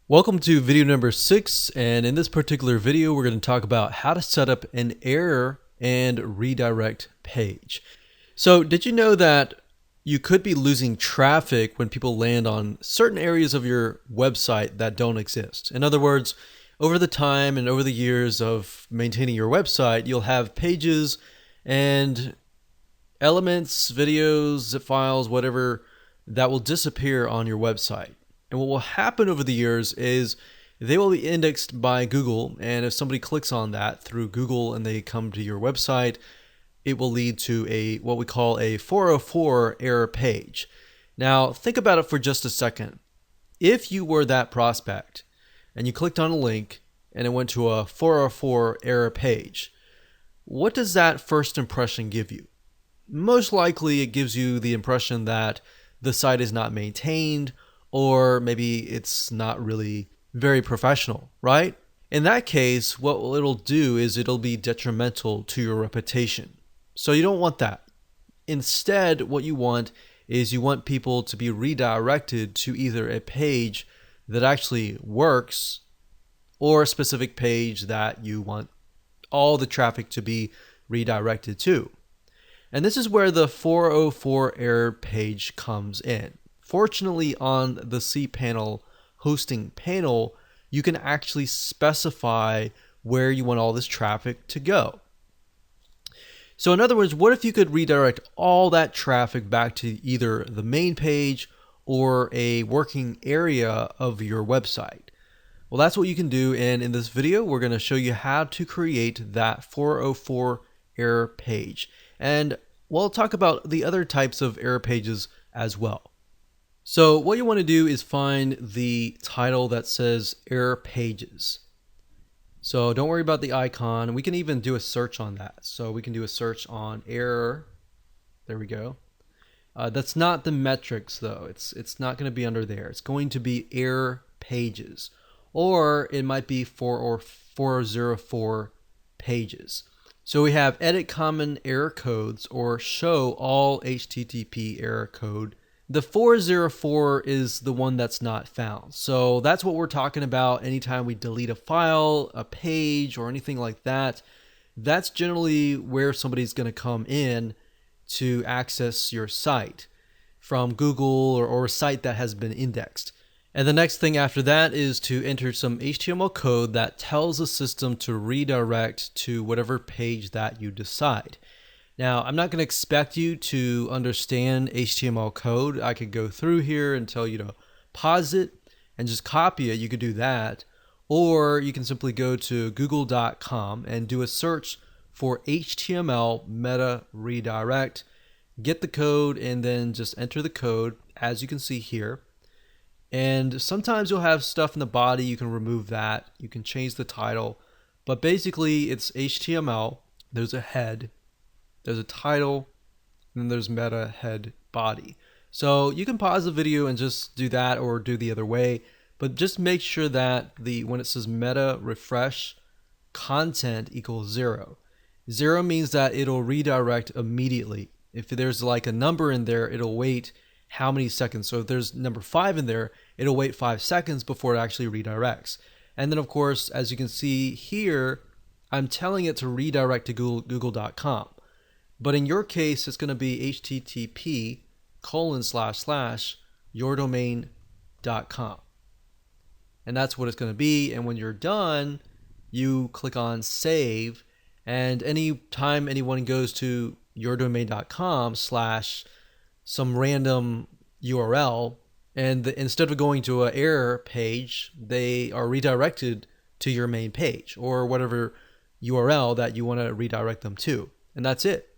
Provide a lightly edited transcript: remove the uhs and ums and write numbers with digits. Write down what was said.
Welcome to video number 6, and in this particular video we're going to talk about how to set up an error and redirect page. So did you know that you could be losing traffic when people land on certain areas of your website that don't exist? In other words, over the time and over the years of maintaining your website, you'll have pages and elements, videos, zip files, whatever, that will disappear on your website. And what will happen over the years is they will be indexed by Google, and if somebody clicks on that through Google and they come to your website, it will lead to what we call a 404 error page. Now, think about it for just a second. If you were that prospect and you clicked on a link and it went to a 404 error page, what does that first impression give you? Most likely it gives you the impression that the site is not maintained, or maybe it's not really very professional, right? In that case, what it'll do is it'll be detrimental to your reputation. So you don't want that. Instead, what you want is you want people to be redirected to either a page that actually works or a specific page that you want all the traffic to be redirected to. And this is where the 404 error page comes in. Fortunately, on the cPanel hosting panel, you can actually specify where you want all this traffic to go. So in other words, what if you could redirect all that traffic back to either the main page or a working area of your website? Well, that's what you can do, and in this video, we're going to show you how to create that 404 error page. And we'll talk about the other types of error pages as well. So what you want to do is find the title that says error pages. So don't worry about the icon. We can even do a search on that. So we can do a search on error. There we go. That's not the metrics though. It's not going to be under there. It's going to be error pages, or it might be 404 pages. So we have edit common error codes or show all HTTP error code. The 404 is the one that's not found. So that's what we're talking about anytime we delete a file, a page, or anything like that. That's generally where somebody's going to come in to access your site from Google or a site that has been indexed. And the next thing after that is to enter some HTML code that tells the system to redirect to whatever page that you decide. Now, I'm not going to expect you to understand HTML code. I could go through here and tell you to pause it and just copy it. You could do that. Or you can simply go to google.com and do a search for HTML meta redirect. Get the code and then just enter the code, as you can see here. And sometimes you'll have stuff in the body. You can remove that. You can change the title. But basically, it's HTML. There's a head. There's a title, and then there's meta head body. So you can pause the video and just do that or do the other way, but just make sure that when it says meta refresh, content equals 0. 0 means that it'll redirect immediately. If there's like a number in there, it'll wait how many seconds. So if there's number 5 in there, it'll wait 5 seconds before it actually redirects. And then of course, as you can see here, I'm telling it to redirect to google.com. But in your case, it's going to be http://yourdomain.com. And that's what it's going to be. And when you're done, you click on save. And any time anyone goes to yourdomain.com / some random URL, and instead of going to an error page, they are redirected to your main page or whatever URL that you want to redirect them to. And that's it.